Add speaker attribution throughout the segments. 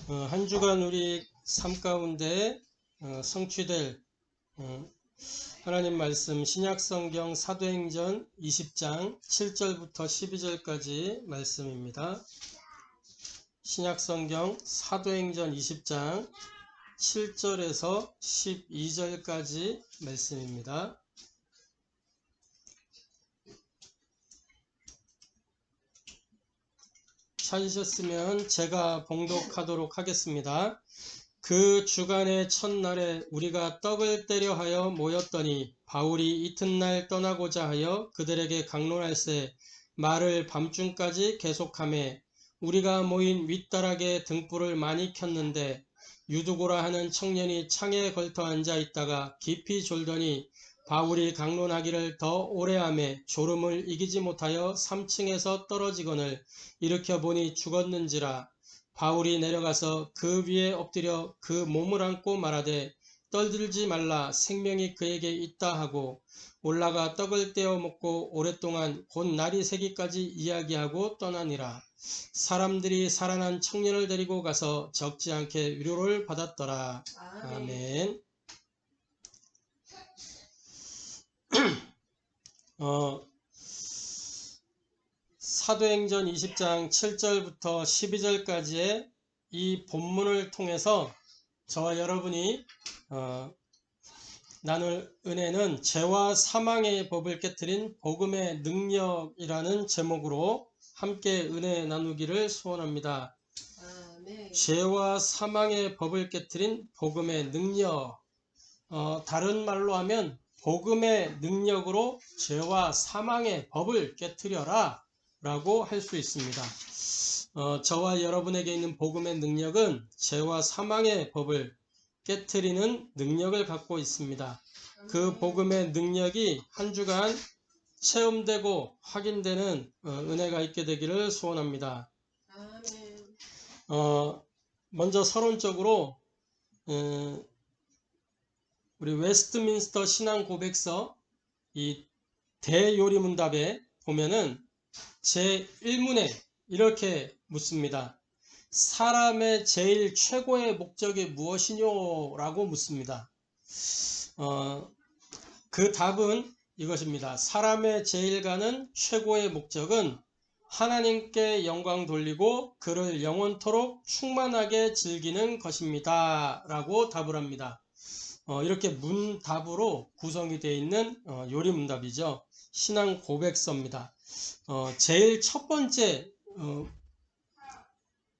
Speaker 1: 한 주간 우리 삶 가운데 성취될 하나님 말씀 신약성경 사도행전 20장 7절부터 12절까지 말씀입니다. 신약성경 사도행전 20장 7절에서 12절까지 말씀입니다. 찾으셨으면 제가 봉독하도록 하겠습니다. 그 주간의 첫날에 우리가 떡을 떼려 하여 모였더니 바울이 이튿날 떠나고자 하여 그들에게 강론할세 말을 밤중까지 계속하매 우리가 모인 윗다락에 등불을 많이 켰는데 유두고라 하는 청년이 창에 걸터 앉아 있다가 깊이 졸더니 바울이 강론하기를 더 오래 하매 졸음을 이기지 못하여 3층에서 떨어지거늘 일으켜 보니 죽었는지라. 바울이 내려가서 그 위에 엎드려 그 몸을 안고 말하되 떨들지 말라 생명이 그에게 있다 하고 올라가 떡을 떼어 먹고 오랫동안 곧 날이 새기까지 이야기하고 떠나니라. 사람들이 살아난 청년을 데리고 가서 적지 않게 위로를 받았더라. 아멘. 사도행전 20장 7절부터 12절까지의 이 본문을 통해서 저와 여러분이 나눌 은혜는 죄와 사망의 법을 깨트린 복음의 능력이라는 제목으로 함께 은혜 나누기를 소원합니다. 아멘. 죄와 사망의 법을 깨트린 복음의 능력, 다른 말로 하면 복음의 능력으로 죄와 사망의 법을 깨트려라 라고 할 수 있습니다. 저와 여러분에게 있는 복음의 능력은 죄와 사망의 법을 깨트리는 능력을 갖고 있습니다. 그 복음의 능력이 한 주간 체험되고 확인되는 은혜가 있게 되기를 소원합니다. 먼저 서론적으로 우리 웨스트민스터 신앙 고백서 이 대요리문답에 보면은 제1문에 이렇게 묻습니다. 사람의 제일 최고의 목적이 무엇이뇨? 라고 묻습니다. 그 답은 이것입니다. 사람의 제일 가는 최고의 목적은 하나님께 영광 돌리고 그를 영원토록 충만하게 즐기는 것입니다. 라고 답을 합니다. 이렇게 문답으로 구성이 되어 있는 요리문답이죠. 신앙 고백서입니다. 제일 첫 번째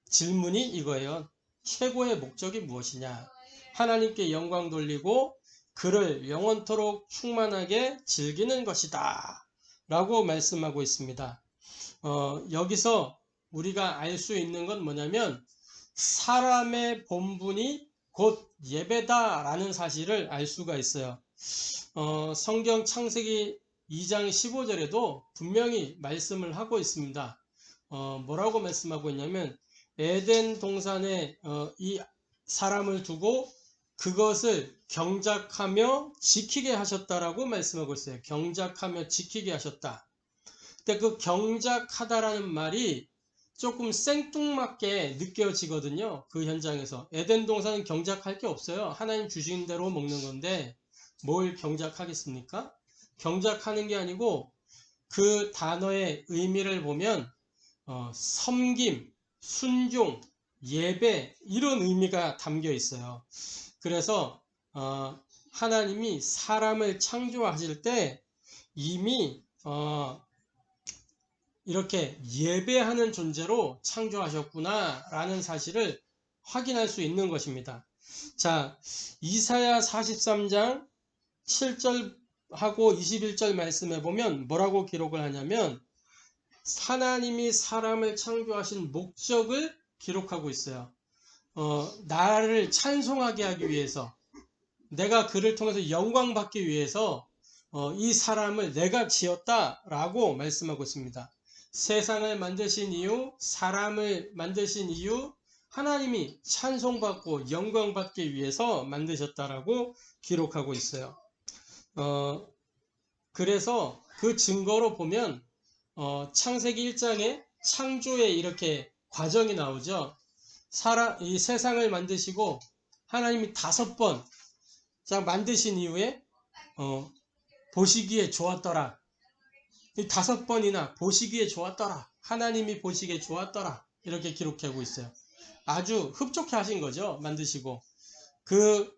Speaker 1: 질문이 이거예요. 최고의 목적이 무엇이냐? 하나님께 영광 돌리고 그를 영원토록 충만하게 즐기는 것이다 라고 말씀하고 있습니다. 여기서 우리가 알 수 있는 건 뭐냐면 사람의 본분이 곧 예배다 라는 사실을 알 수가 있어요. 성경 창세기 2장 15절에도 분명히 말씀을 하고 있습니다. 뭐라고 말씀하고 있냐면 에덴 동산에 이 사람을 두고 그것을 경작하며 지키게 하셨다라고 말씀하고 있어요. 경작하며 지키게 하셨다. 근데 그 경작하다라는 말이 조금 생뚱맞게 느껴지거든요. 그 현장에서. 에덴 동산은 경작할 게 없어요. 하나님 주신 대로 먹는 건데 뭘 경작하겠습니까? 경작하는 게 아니고 그 단어의 의미를 보면 섬김, 순종, 예배 이런 의미가 담겨 있어요. 그래서 하나님이 사람을 창조하실 때 이미 이렇게 예배하는 존재로 창조하셨구나 라는 사실을 확인할 수 있는 것입니다. 자, 이사야 43장 7절하고 21절 말씀해 보면 뭐라고 기록을 하냐면 하나님이 사람을 창조하신 목적을 기록하고 있어요. 나를 찬송하게 하기 위해서, 내가 그를 통해서 영광 받기 위해서 이 사람을 내가 지었다라고 말씀하고 있습니다. 세상을 만드신 이유, 사람을 만드신 이유, 하나님이 찬송받고 영광받기 위해서 만드셨다라고 기록하고 있어요. 그래서 그 증거로 보면 창세기 1장에 창조의 이렇게 과정이 나오죠. 이 세상을 만드시고 하나님이 5번 자 만드신 이후에 보시기에 좋았더라. 이 5번이나 보시기에 좋았더라. 하나님이 보시기에 좋았더라. 이렇게 기록하고 있어요. 아주 흡족해 하신 거죠. 만드시고. 그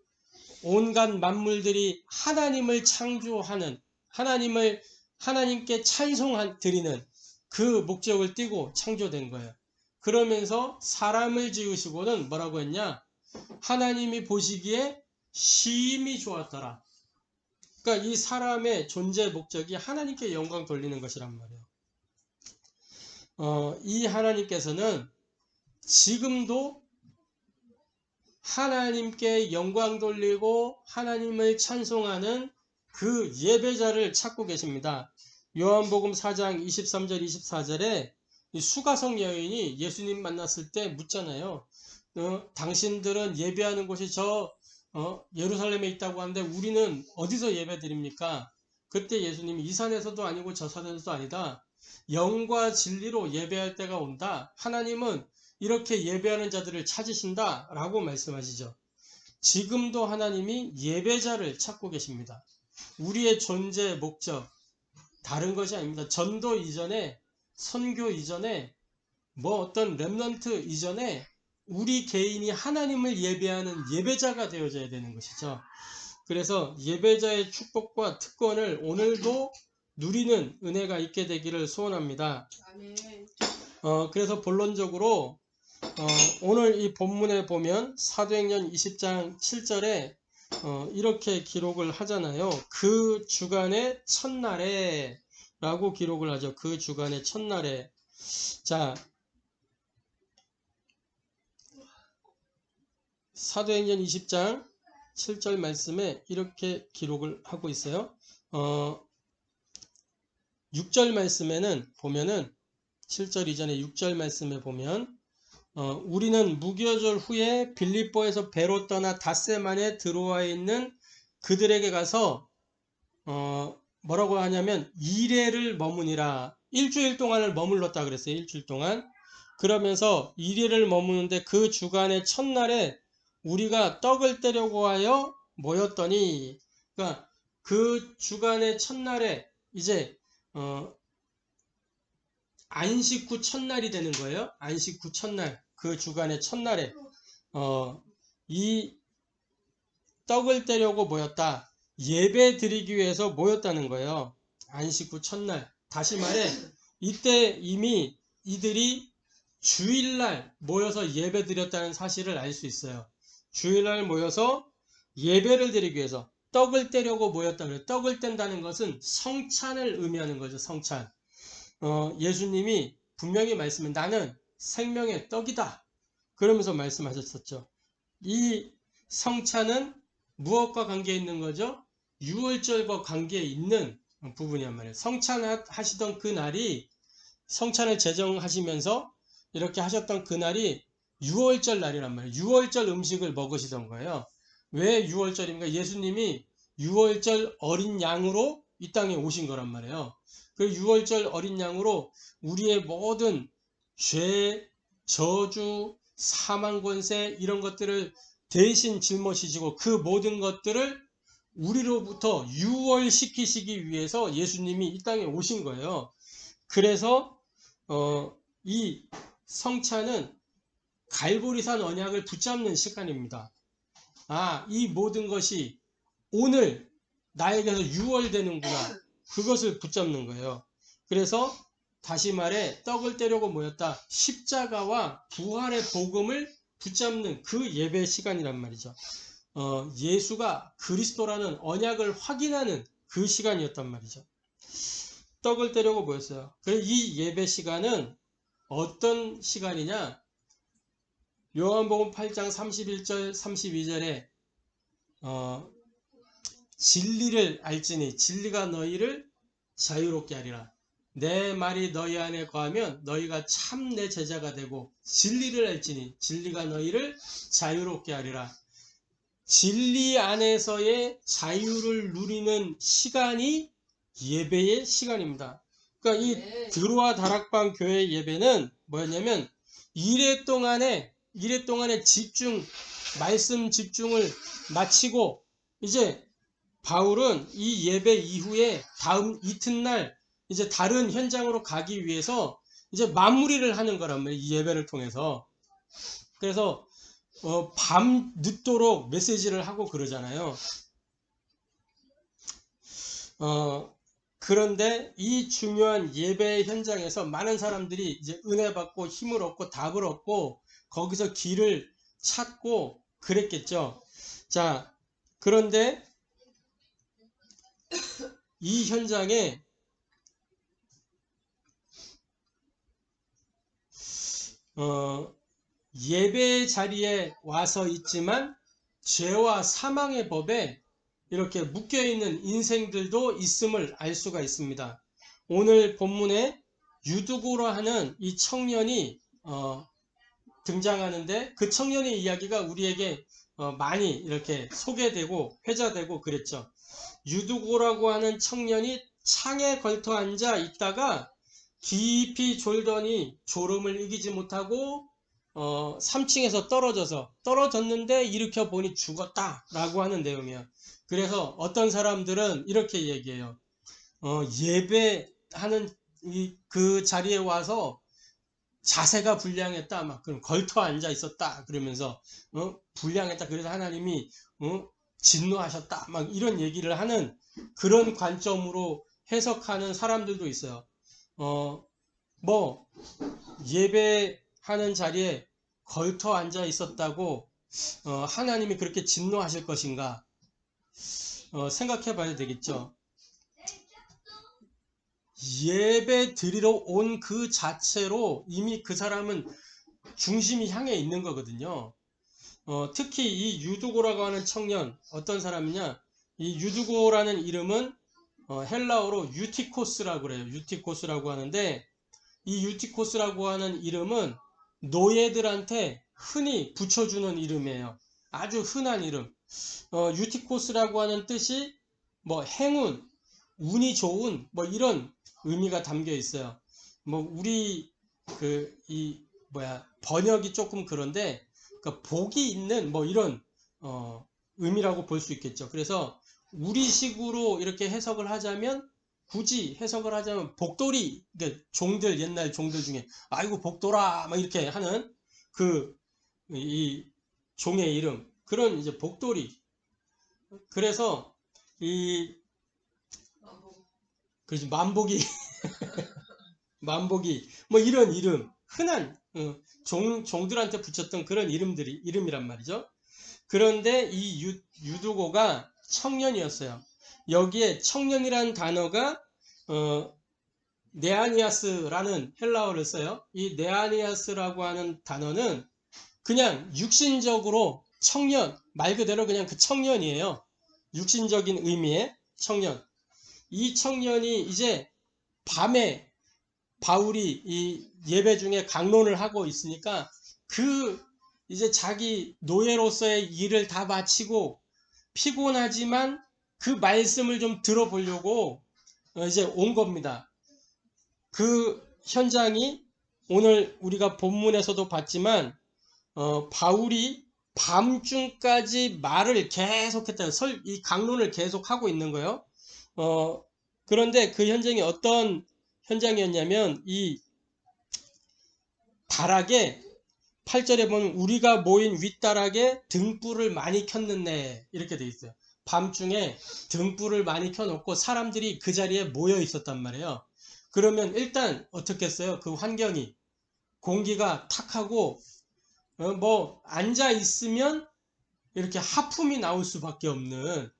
Speaker 1: 온갖 만물들이 하나님을 창조하는, 하나님께 드리는 그 목적을 띠고 창조된 거예요. 그러면서 사람을 지으시고는 뭐라고 했냐? 하나님이 보시기에 심히 좋았더라. 그러니까 이 사람의 존재 목적이 하나님께 영광 돌리는 것이란 말이에요. 이 하나님께서는 지금도 하나님께 영광 돌리고 하나님을 찬송하는 그 예배자를 찾고 계십니다. 요한복음 4장 23절 24절에 이 수가성 여인이 예수님 만났을 때 묻잖아요. 당신들은 예배하는 곳이 예루살렘에 있다고 하는데 우리는 어디서 예배 드립니까? 그때 예수님이 이 산에서도 아니고 저 산에서도 아니다. 영과 진리로 예배할 때가 온다. 하나님은 이렇게 예배하는 자들을 찾으신다 라고 말씀하시죠. 지금도 하나님이 예배자를 찾고 계십니다. 우리의 존재 목적 다른 것이 아닙니다. 전도 이전에, 선교 이전에, 어떤 렘넌트 이전에 우리 개인이 하나님을 예배하는 예배자가 되어져야 되는 것이죠. 그래서 예배자의 축복과 특권을 오늘도 누리는 은혜가 있게 되기를 소원합니다.
Speaker 2: 아멘.
Speaker 1: 그래서 본론적으로 오늘 이 본문에 보면 사도행전 20장 7절에 이렇게 기록을 하잖아요. 그 주간의 첫날에 라고 기록을 하죠. 그 주간의 첫날에. 자, 사도행전 20장 7절 말씀에 이렇게 기록을 하고 있어요. 6절 말씀에는 보면은 7절 이전에 6절 말씀에 보면 우리는 무교절 후에 빌립보에서 배로 떠나 닷새만에 들어와 있는 그들에게 가서 뭐라고 하냐면 2일을 머무니라. 일주일 동안을 머물렀다 그랬어요. 일주일 동안. 그러면서 2일을 머무는데 그 주간의 첫날에 우리가 떡을 떼려고 하여 모였더니, 그러니까 그 주간의 첫날에 이제 안식 후 첫날이 되는 거예요. 안식 후 첫날, 그 주간의 첫날에 이 떡을 떼려고 모였다. 예배 드리기 위해서 모였다는 거예요. 안식 후 첫날. 다시 말해 이때 이미 이들이 주일날 모여서 예배 드렸다는 사실을 알 수 있어요. 주일날 모여서 예배를 드리기 위해서 떡을 떼려고 모였다 그래요. 떡을 뗀다는 것은 성찬을 의미하는 거죠. 성찬. 예수님이 분명히 말씀은 나는 생명의 떡이다. 그러면서 말씀하셨었죠. 이 성찬은 무엇과 관계 있는 거죠? 유월절과 관계 있는 부분이란 말이에요. 성찬하시던 그 날이, 성찬을 제정하시면서 이렇게 하셨던 그 날이 유월절 날이란 말이에요. 유월절 음식을 먹으시던 거예요. 왜 유월절입니까? 예수님이 유월절 어린 양으로 이 땅에 오신 거란 말이에요. 그 유월절 어린 양으로 우리의 모든 죄, 저주, 사망 권세 이런 것들을 대신 짊어지시고 그 모든 것들을 우리로부터 유월시키시기 위해서 예수님이 이 땅에 오신 거예요. 그래서 이 성찬은 갈보리산 언약을 붙잡는 시간입니다. 이 모든 것이 오늘 나에게서 유월되는구나. 그것을 붙잡는 거예요. 그래서 다시 말해 떡을 떼려고 모였다. 십자가와 부활의 복음을 붙잡는 그 예배 시간이란 말이죠. 예수가 그리스도라는 언약을 확인하는 그 시간이었단 말이죠. 떡을 떼려고 모였어요. 그래서 이 예배 시간은 어떤 시간이냐? 요한복음 8장 31절 32절에 진리를 알지니 진리가 너희를 자유롭게 하리라. 내 말이 너희 안에 거하면 너희가 참 내 제자가 되고 진리를 알지니 진리가 너희를 자유롭게 하리라. 진리 안에서의 자유를 누리는 시간이 예배의 시간입니다. 그러니까 이 드로아 다락방 교회 예배는 뭐였냐면 1회 동안에 일해 동안의 말씀 집중을 마치고 이제 바울은 이 예배 이후에 다음 이튿날 이제 다른 현장으로 가기 위해서 이제 마무리를 하는 거란 말이에요. 이 예배를 통해서. 그래서 밤 늦도록 메시지를 하고 그러잖아요. 그런데 이 중요한 예배 현장에서 많은 사람들이 이제 은혜 받고 힘을 얻고 답을 얻고 거기서 길을 찾고 그랬겠죠. 자, 그런데 이 현장에 예배 자리에 와서 있지만 죄와 사망의 법에 이렇게 묶여있는 인생들도 있음을 알 수가 있습니다. 오늘 본문에 유두고라 하는 이 청년이 등장하는데 그 청년의 이야기가 우리에게 많이 이렇게 소개되고 회자되고 그랬죠. 유두고라고 하는 청년이 창에 걸터 앉아 있다가 깊이 졸더니 졸음을 이기지 못하고 3층에서 떨어졌는데 일으켜 보니 죽었다라고 하는 내용이에요. 그래서 어떤 사람들은 이렇게 얘기해요. 예배하는 그 자리에 와서 자세가 불량했다, 막 그럼 걸터 앉아 있었다 그러면서 불량했다. 그래서 하나님이 진노하셨다, 막 이런 얘기를 하는 그런 관점으로 해석하는 사람들도 있어요. 뭐 예배하는 자리에 걸터 앉아 있었다고 하나님이 그렇게 진노하실 것인가? 생각해 봐야 되겠죠. 예배 드리러 온 그 자체로 이미 그 사람은 중심이 향해 있는 거거든요. 특히 이 유두고라고 하는 청년, 어떤 사람이냐? 이 유두고라는 이름은 헬라어로 유티코스라고 그래요. 유티코스라고 하는데 이 유티코스라고 하는 이름은 노예들한테 흔히 붙여주는 이름이에요. 아주 흔한 이름. 유티코스라고 하는 뜻이 뭐 행운, 운이 좋은 뭐 이런 의미가 담겨 있어요. 뭐 우리 번역이 조금 그런데 복이 있는 뭐 이런 의미라고 볼 수 있겠죠. 그래서 우리식으로 이렇게 해석을 하자면 굳이 해석을 하자면 복돌이, 그러니까 종들, 옛날 종들 중에 아이고 복돌아 막 이렇게 하는 이 종의 이름, 그런 이제 복돌이. 그래서 그렇지, 만복이 만복이 뭐 이런 이름, 흔한 종들한테 붙였던 그런 이름이란 말이죠. 그런데 이 유두고가 청년이었어요. 여기에 청년이라는 단어가 네아니아스라는 헬라어를 써요. 이 네아니아스라고 하는 단어는 그냥 육신적으로 청년, 말 그대로 그냥 그 청년이에요. 육신적인 의미의 청년. 이 청년이 이제 밤에 바울이 이 예배 중에 강론을 하고 있으니까 이제 자기 노예로서의 일을 다 마치고 피곤하지만 그 말씀을 좀 들어보려고 이제 온 겁니다. 그 현장이 오늘 우리가 본문에서도 봤지만 바울이 밤중까지 말을 계속했다. 이 강론을 계속하고 있는 거예요. 그런데 그 현장이 어떤 현장이었냐면 이 다락에 8절에 보면 우리가 모인 윗다락에 등불을 많이 켰는데 이렇게 돼 있어요. 밤중에 등불을 많이 켜놓고 사람들이 그 자리에 모여 있었단 말이에요. 그러면 일단 어떻겠어요? 그 환경이 공기가 탁하고 뭐 앉아 있으면 이렇게 하품이 나올 수밖에 없는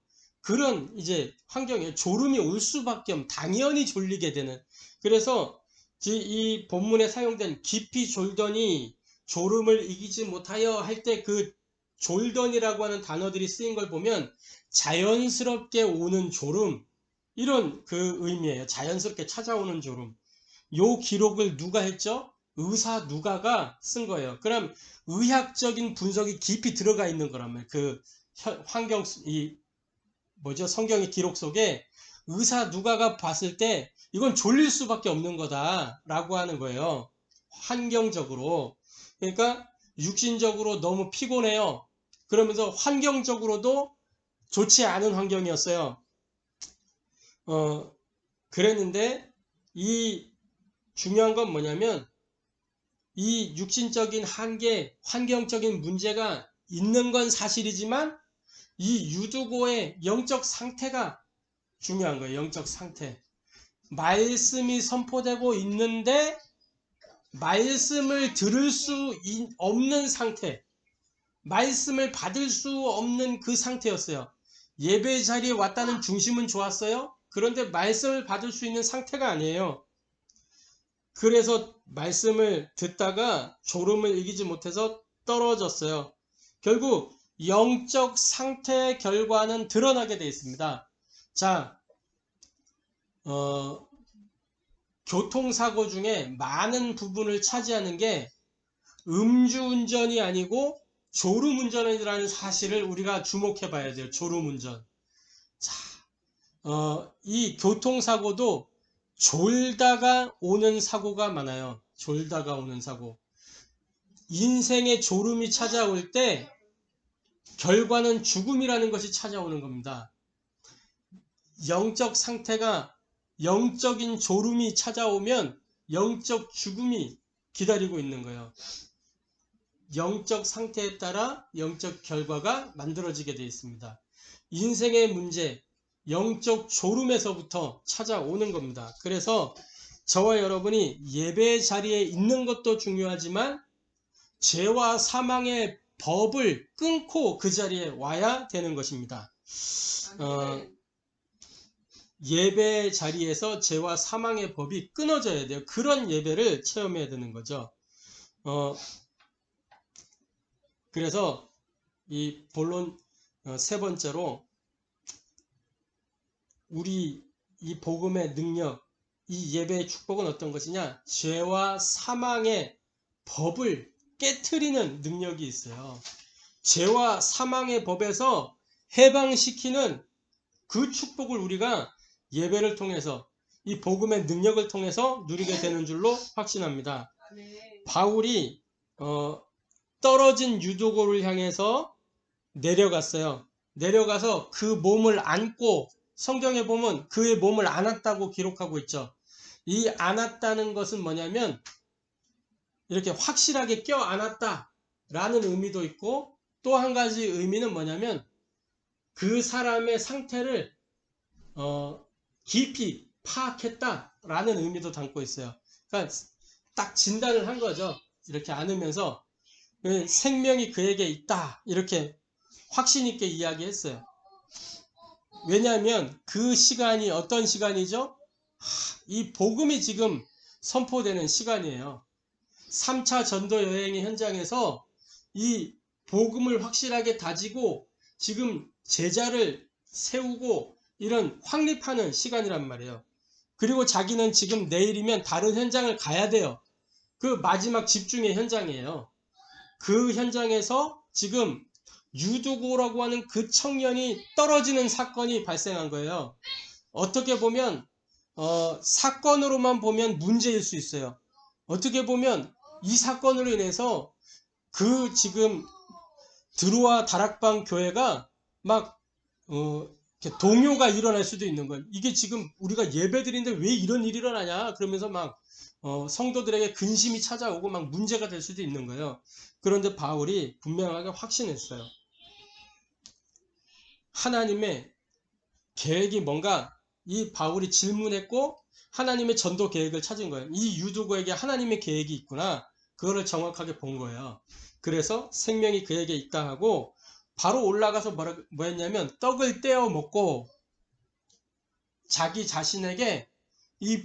Speaker 1: 그런 이제 환경이에요. 졸음이 올 수밖에 없는, 당연히 졸리게 되는. 그래서 이 본문에 사용된 깊이 졸더니 졸음을 이기지 못하여 할 때 그 졸더니라고 하는 단어들이 쓰인 걸 보면 자연스럽게 오는 졸음, 이런 그 의미예요. 자연스럽게 찾아오는 졸음. 요 기록을 누가 했죠? 의사 누가가 쓴 거예요. 그럼 의학적인 분석이 깊이 들어가 있는 거란 말이에요. 그 성경의 기록 속에 의사 누가가 봤을 때 이건 졸릴 수밖에 없는 거다라고 하는 거예요. 환경적으로. 그러니까 육신적으로 너무 피곤해요. 그러면서 환경적으로도 좋지 않은 환경이었어요. 그랬는데 이 중요한 건 뭐냐면 이 육신적인 한계, 환경적인 문제가 있는 건 사실이지만 이 유두고의 영적 상태가 중요한 거예요. 영적 상태. 말씀이 선포되고 있는데 말씀을 들을 수 없는 상태, 말씀을 받을 수 없는 그 상태였어요. 예배 자리에 왔다는 중심은 좋았어요. 그런데 말씀을 받을 수 있는 상태가 아니에요. 그래서 말씀을 듣다가 졸음을 이기지 못해서 떨어졌어요. 결국 영적 상태의 결과는 드러나게 되어 있습니다. 자, 교통사고 중에 많은 부분을 차지하는 게 음주운전이 아니고 졸음운전이라는 사실을 우리가 주목해 봐야 돼요. 졸음운전. 자, 이 교통사고도 졸다가 오는 사고가 많아요. 졸다가 오는 사고. 인생의 졸음이 찾아올 때 결과는 죽음이라는 것이 찾아오는 겁니다. 영적 상태가 영적인 졸음이 찾아오면 영적 죽음이 기다리고 있는 거예요. 영적 상태에 따라 영적 결과가 만들어지게 되어 있습니다. 인생의 문제, 영적 졸음에서부터 찾아오는 겁니다. 그래서 저와 여러분이 예배 자리에 있는 것도 중요하지만 죄와 사망의 법을 끊고 그 자리에 와야 되는 것입니다. 예배 자리에서 죄와 사망의 법이 끊어져야 돼요. 그런 예배를 체험해야 되는 거죠. 그래서 이 본론 세 번째로 우리 이 복음의 능력, 이 예배의 축복은 어떤 것이냐? 죄와 사망의 법을 깨트리는 능력이 있어요. 죄와 사망의 법에서 해방시키는 그 축복을 우리가 예배를 통해서 이 복음의 능력을 통해서 누리게 되는 줄로 확신합니다. 바울이 떨어진 유두고를 향해서 내려갔어요. 내려가서 그 몸을 안고 성경에 보면 그의 몸을 안았다고 기록하고 있죠. 이 안았다는 것은 뭐냐면 이렇게 확실하게 껴안았다 라는 의미도 있고 또 한 가지 의미는 뭐냐면 그 사람의 상태를 깊이 파악했다 라는 의미도 담고 있어요. 그러니까 딱 진단을 한 거죠. 이렇게 안으면서 생명이 그에게 있다 이렇게 확신 있게 이야기했어요. 왜냐하면 그 시간이 어떤 시간이죠? 이 복음이 지금 선포되는 시간이에요. 3차 전도 여행의 현장에서 이 복음을 확실하게 다지고 지금 제자를 세우고 이런 확립하는 시간이란 말이에요. 그리고 자기는 지금 내일이면 다른 현장을 가야 돼요. 그 마지막 집중의 현장이에요. 그 현장에서 지금 유두고라고 하는 그 청년이 떨어지는 사건이 발생한 거예요. 어떻게 보면 사건으로만 보면 문제일 수 있어요. 어떻게 보면 이 사건으로 인해서 그 지금 드루아 다락방 교회가 막 동요가 일어날 수도 있는 거예요. 이게 지금 우리가 예배드리는데 왜 이런 일이 일어나냐 그러면서 막 성도들에게 근심이 찾아오고 막 문제가 될 수도 있는 거예요. 그런데 바울이 분명하게 확신했어요. 하나님의 계획이 뭔가 이 바울이 질문했고 하나님의 전도 계획을 찾은 거예요. 이 유두고에게 하나님의 계획이 있구나. 그거를 정확하게 본 거예요. 그래서 생명이 그에게 있다 하고 바로 올라가서 뭐 했냐면 떡을 떼어 먹고 자기 자신에게 이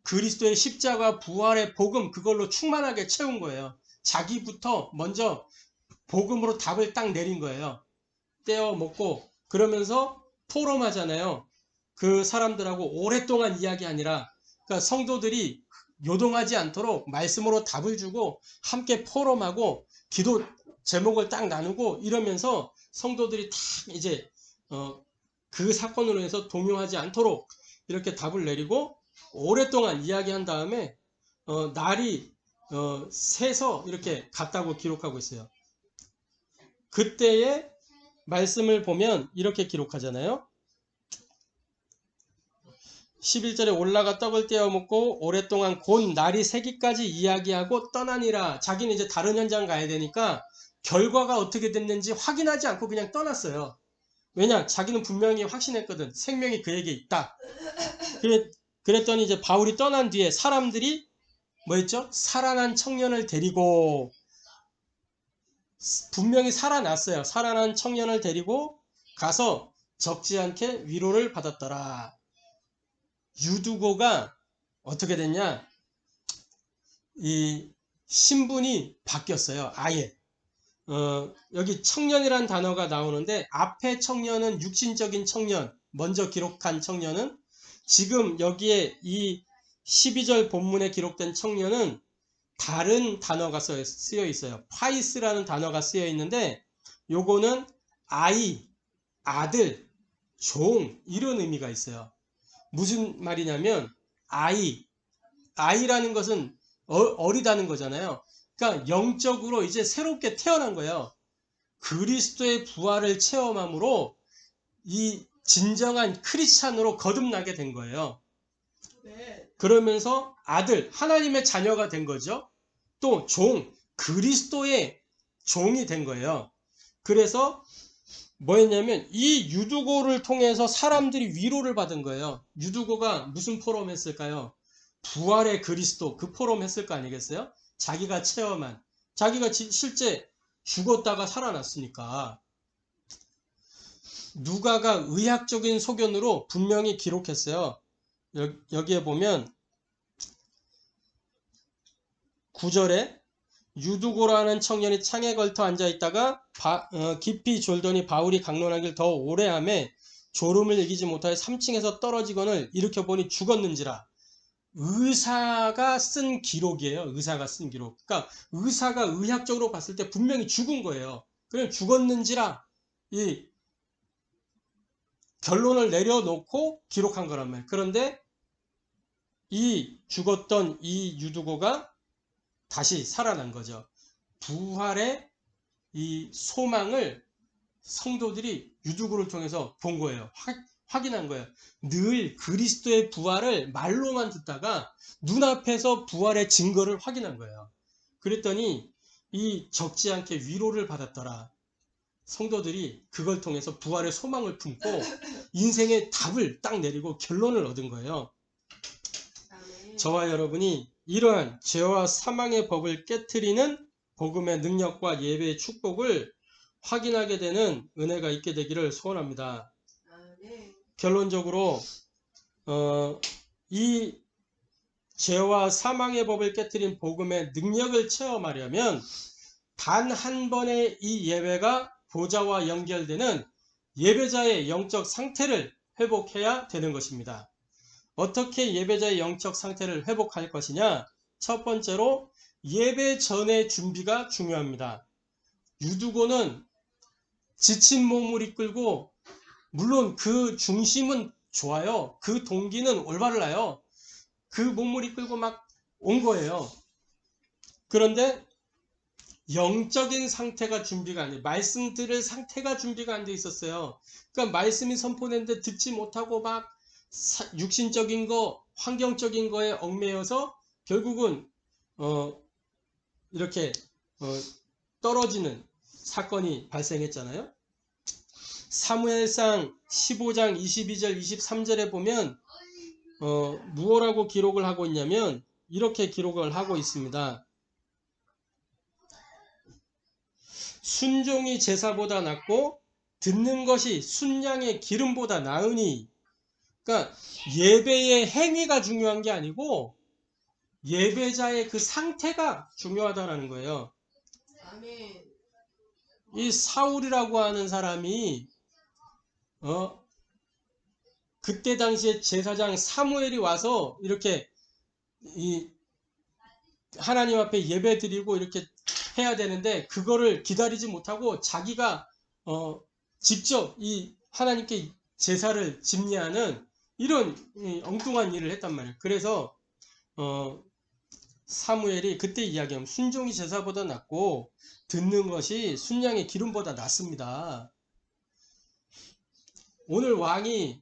Speaker 1: 그리스도의 십자가 부활의 복음 그걸로 충만하게 채운 거예요. 자기부터 먼저 복음으로 답을 딱 내린 거예요. 떼어 먹고 그러면서 포럼하잖아요. 그 사람들하고 오랫동안 이야기하니라. 그러니까 성도들이 요동하지 않도록 말씀으로 답을 주고 함께 포럼하고 기도 제목을 딱 나누고 이러면서 성도들이 다 이제 그 사건으로 해서 동요하지 않도록 이렇게 답을 내리고 오랫동안 이야기한 다음에 날이 세서 이렇게 갔다고 기록하고 있어요. 그때의 말씀을 보면 이렇게 기록하잖아요. 11절에 올라가 떡을 떼어 먹고 오랫동안 곧 날이 새기까지 이야기하고 떠나니라. 자기는 이제 다른 현장 가야 되니까 결과가 어떻게 됐는지 확인하지 않고 그냥 떠났어요. 왜냐? 자기는 분명히 확신했거든. 생명이 그에게 있다. 그랬더니 이제 바울이 떠난 뒤에 사람들이 뭐 했죠? 살아난 청년을 데리고, 분명히 살아났어요. 살아난 청년을 데리고 가서 적지 않게 위로를 받았더라. 유두고가 어떻게 됐냐? 이 신분이 바뀌었어요. 아예. 여기 청년이란 단어가 나오는데 앞에 청년은 육신적인 청년, 먼저 기록한 청년은, 지금 여기에 이 12절 본문에 기록된 청년은 다른 단어가 쓰여 있어요. 파이스라는 단어가 쓰여 있는데 요거는 아이, 아들, 종 이런 의미가 있어요. 무슨 말이냐면 아이라는 것은 어리다는 거잖아요. 그러니까 영적으로 이제 새롭게 태어난 거예요. 그리스도의 부활을 체험함으로 이 진정한 크리스찬으로 거듭나게 된 거예요. 그러면서 아들, 하나님의 자녀가 된 거죠. 또 종, 그리스도의 종이 된 거예요. 그래서 뭐였냐면 이 유두고를 통해서 사람들이 위로를 받은 거예요. 유두고가 무슨 포럼 했을까요? 부활의 그리스도, 그 포럼 했을 거 아니겠어요? 자기가 체험한, 자기가 실제 죽었다가 살아났으니까. 누가가 의학적인 소견으로 분명히 기록했어요. 여기에 보면 9절에 유두고라는 청년이 창에 걸터 앉아있다가 깊이 졸더니 바울이 강론하길 더 오래 하매 졸음을 이기지 못하여 3층에서 떨어지거늘 일으켜보니 죽었는지라. 의사가 쓴 기록이에요. 의사가 쓴 기록. 그러니까 의사가 의학적으로 봤을 때 분명히 죽은 거예요. 그냥 죽었는지라 이 결론을 내려놓고 기록한 거란 말이에요. 그런데 이 죽었던 이 유두고가 다시 살아난 거죠. 부활의 이 소망을 성도들이 유두고를 통해서 본 거예요. 확인한 거예요. 늘 그리스도의 부활을 말로만 듣다가 눈앞에서 부활의 증거를 확인한 거예요. 그랬더니 이 적지 않게 위로를 받았더라. 성도들이 그걸 통해서 부활의 소망을 품고 인생의 답을 딱 내리고 결론을 얻은 거예요. 저와 여러분이 이러한 죄와 사망의 법을 깨트리는 복음의 능력과 예배의 축복을 확인하게 되는 은혜가 있게 되기를 소원합니다. 결론적으로 이 죄와 사망의 법을 깨트린 복음의 능력을 체험하려면 단 한 번의 이 예배가 보좌와 연결되는 예배자의 영적 상태를 회복해야 되는 것입니다. 어떻게 예배자의 영적 상태를 회복할 것이냐? 첫 번째로 예배 전의 준비가 중요합니다. 유두고는 지친 몸을 이끌고, 물론 그 중심은 좋아요. 그 동기는 올바르나요. 그 몸을 이끌고 막 온 거예요. 그런데 영적인 상태가 준비가 안 돼. 말씀 들을 상태가 준비가 안 돼 있었어요. 그러니까 말씀이 선포되는데 듣지 못하고 막 육신적인 거, 환경적인 거에 얽매여서 결국은 이렇게 떨어지는 사건이 발생했잖아요. 사무엘상 15장 22절 23절에 보면 무엇라고 기록을 하고 있냐면 이렇게 기록을 하고 있습니다. 순종이 제사보다 낫고 듣는 것이 순양의 기름보다 나으니. 그러니까 예배의 행위가 중요한 게 아니고 예배자의 그 상태가 중요하다는 거예요. 이 사울이라고 하는 사람이 그때 당시에 제사장 사무엘이 와서 이렇게 이 하나님 앞에 예배 드리고 이렇게 해야 되는데 그거를 기다리지 못하고 자기가 직접 이 하나님께 제사를 집례하는 이런 엉뚱한 일을 했단 말이에요. 그래서 사무엘이 그때 이야기하면 순종이 제사보다 낫고 듣는 것이 순양의 기름보다 낫습니다. 오늘 왕이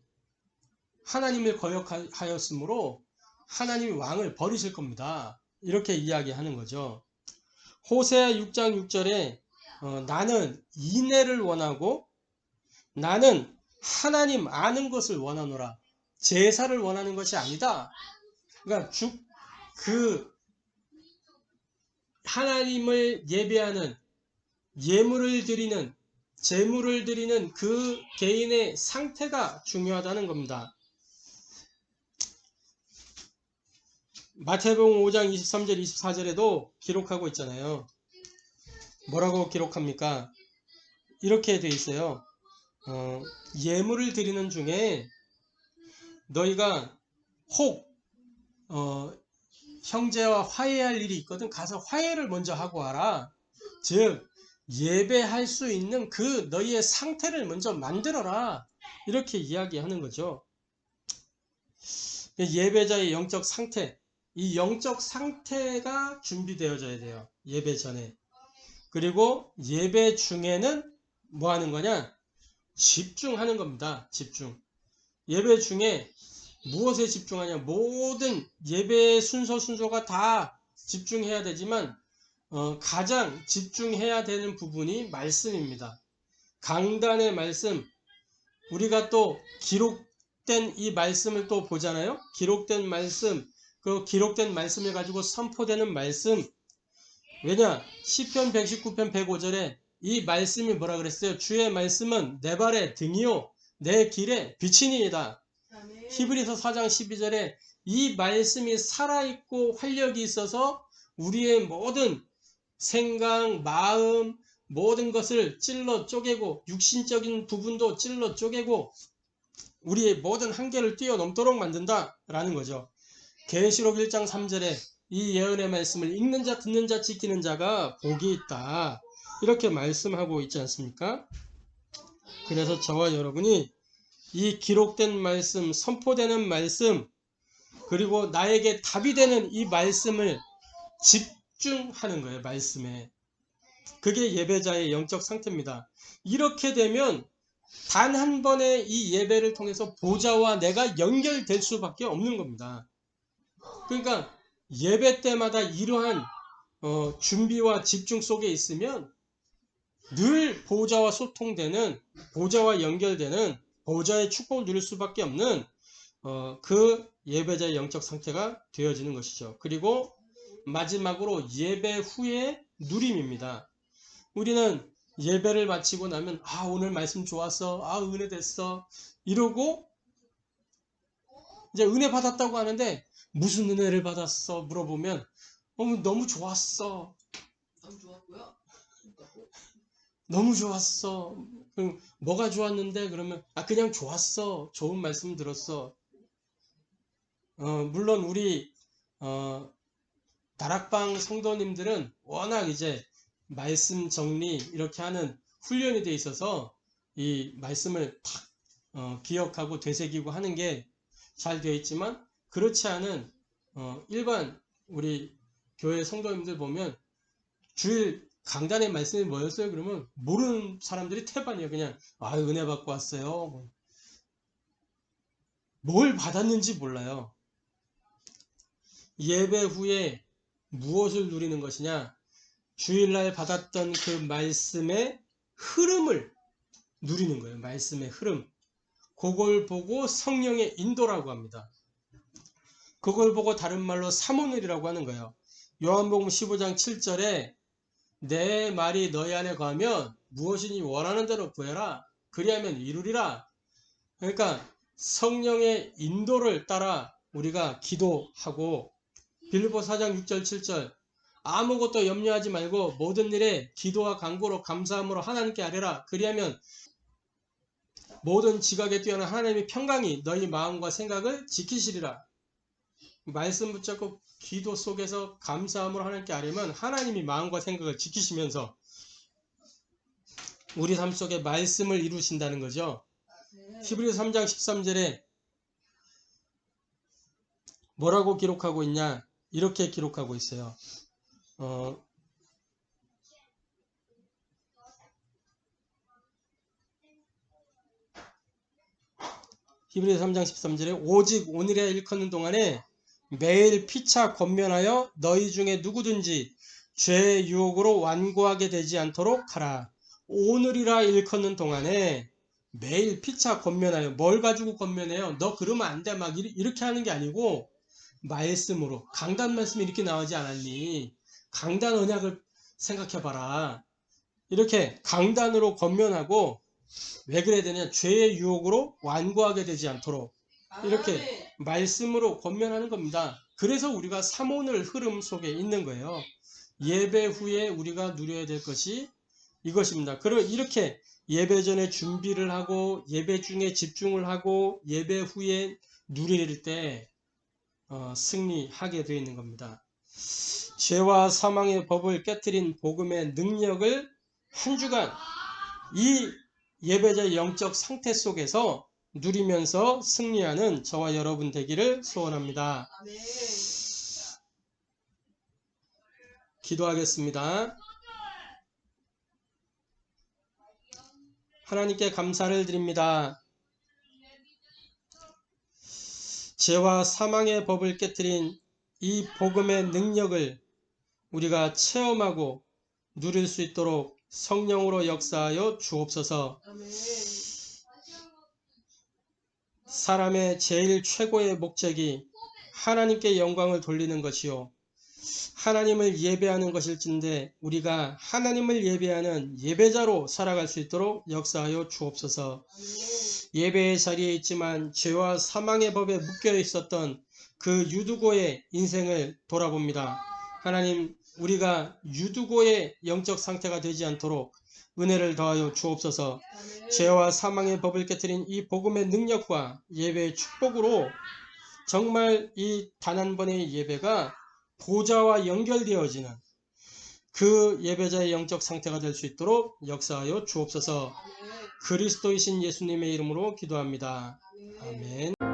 Speaker 1: 하나님을 거역하였으므로 하나님이 왕을 버리실 겁니다. 이렇게 이야기하는 거죠. 호세아 6장 6절에 나는 인애를 원하고 나는 하나님 아는 것을 원하노라. 제사를 원하는 것이 아니다. 그러니까 하나님을 예배하는 예물을 드리는 제물을 드리는 그 개인의 상태가 중요하다는 겁니다. 마태복음 5장 23절 24절에도 기록하고 있잖아요. 뭐라고 기록합니까? 이렇게 돼 있어요. 예물을 드리는 중에 너희가 혹 형제와 화해할 일이 있거든 가서 화해를 먼저 하고 와라. 즉 예배할 수 있는 그 너희의 상태를 먼저 만들어라. 이렇게 이야기하는 거죠. 예배자의 영적 상태, 이 영적 상태가 준비되어져야 돼요. 예배 전에. 그리고 예배 중에는 뭐 하는 거냐? 집중하는 겁니다. 집중. 예배 중에 무엇에 집중하냐? 모든 예배의 순서가 다 집중해야 되지만 가장 집중해야 되는 부분이 말씀입니다. 강단의 말씀, 우리가 또 기록된 이 말씀을 또 보잖아요. 기록된 말씀, 그 기록된 말씀을 가지고 선포되는 말씀. 왜냐? 시편 119편 105절에 이 말씀이 뭐라 그랬어요? 주의 말씀은 내 발의 등이요 내 길의 빛이니이다. 히브리서 4장 12절에 이 말씀이 살아있고 활력이 있어서 우리의 모든 생각, 마음, 모든 것을 찔러 쪼개고 육신적인 부분도 찔러 쪼개고 우리의 모든 한계를 뛰어넘도록 만든다라는 거죠. 계시록 1장 3절에 이 예언의 말씀을 읽는 자, 듣는 자, 지키는 자가 복이 있다. 이렇게 말씀하고 있지 않습니까? 그래서 저와 여러분이 이 기록된 말씀, 선포되는 말씀, 그리고 나에게 답이 되는 이 말씀을 집중하는 거예요. 말씀에. 그게 예배자의 영적 상태입니다. 이렇게 되면 단 한 번의 이 예배를 통해서 보좌와 내가 연결될 수밖에 없는 겁니다. 그러니까 예배 때마다 이러한 준비와 집중 속에 있으면 늘 보좌와 소통되는, 보좌와 연결되는, 보좌의 축복을 누릴 수밖에 없는 그 예배자의 영적 상태가 되어지는 것이죠. 그리고 마지막으로 예배 후의 누림입니다. 우리는 예배를 마치고 나면 오늘 말씀 좋았어, 은혜 됐어 이러고 이제 은혜 받았다고 하는데 무슨 은혜를 받았어 물어보면 너무 좋았어.
Speaker 2: 너무 좋았고요.
Speaker 1: 너무 좋았어. 그럼 뭐가 좋았는데? 그러면 그냥 좋았어. 좋은 말씀 들었어. 물론 우리 다락방 성도님들은 워낙 이제 말씀 정리 이렇게 하는 훈련이 돼 있어서 이 말씀을 탁 기억하고 되새기고 하는 게 잘 되어 있지만 그렇지 않은 일반 우리 교회 성도님들 보면 주일 강단의 말씀이 뭐였어요? 그러면 모르는 사람들이 태반이에요. 그냥 은혜 받고 왔어요. 뭘 받았는지 몰라요. 예배 후에 무엇을 누리는 것이냐? 주일날 받았던 그 말씀의 흐름을 누리는 거예요. 말씀의 흐름. 그걸 보고 성령의 인도라고 합니다. 그걸 보고 다른 말로 사모늘이라고 하는 거예요. 요한복음 15장 7절에 내 말이 너희 안에 거하면 무엇이니 원하는 대로 구해라. 그리하면 이루리라. 그러니까 성령의 인도를 따라 우리가 기도하고 빌립보 4장 6절 7절 아무것도 염려하지 말고 모든 일에 기도와 간구로 감사함으로 하나님께 아뢰라. 그리하면 모든 지각에 뛰어난 하나님의 평강이 너희 마음과 생각을 지키시리라. 말씀 붙잡고 기도 속에서 감사함으로 하나님께 아뢰면 하나님이 마음과 생각을 지키시면서 우리 삶 속에 말씀을 이루신다는 거죠. 히브리서 3장 13절에 뭐라고 기록하고 있냐? 이렇게 기록하고 있어요. 히브리서 3장 13절에 오직 오늘에 일컫는 동안에 매일 피차 권면하여 너희 중에 누구든지 죄의 유혹으로 완고하게 되지 않도록 하라. 오늘이라 일컫는 동안에 매일 피차 권면하여, 뭘 가지고 권면해요? 너 그러면 안 돼. 막 이렇게 하는 게 아니고 말씀으로. 강단 말씀이 이렇게 나오지 않았니? 강단 언약을 생각해봐라. 이렇게 강단으로 권면하고, 왜 그래야 되냐? 죄의 유혹으로 완고하게 되지 않도록 이렇게 말씀으로 권면하는 겁니다. 그래서 우리가 삼오늘 흐름 속에 있는 거예요. 예배 후에 우리가 누려야 될 것이 이것입니다. 그리고 이렇게 예배 전에 준비를 하고 예배 중에 집중을 하고 예배 후에 누릴 때 승리하게 되어 있는 겁니다. 죄와 사망의 법을 깨뜨린 복음의 능력을 한 주간 이 예배자의 영적 상태 속에서 누리면서 승리하는 저와 여러분 되기를 소원합니다. 기도하겠습니다. 하나님께 감사를 드립니다. 죄와 사망의 법을 깨뜨린 이 복음의 능력을 우리가 체험하고 누릴 수 있도록 성령으로 역사하여 주옵소서. 사람의 제일 최고의 목적이 하나님께 영광을 돌리는 것이요 하나님을 예배하는 것일진데 우리가 하나님을 예배하는 예배자로 살아갈 수 있도록 역사하여 주옵소서. 예배의 자리에 있지만 죄와 사망의 법에 묶여 있었던 그 유두고의 인생을 돌아봅니다. 하나님, 우리가 유두고의 영적 상태가 되지 않도록 은혜를 더하여 주옵소서. 죄와 사망의 법을 깨뜨린 이 복음의 능력과 예배의 축복으로 정말 이 단 한 번의 예배가 보좌와 연결되어지는 그 예배자의 영적 상태가 될 수 있도록 역사하여 주옵소서. 그리스도이신 예수님의 이름으로 기도합니다. 아멘.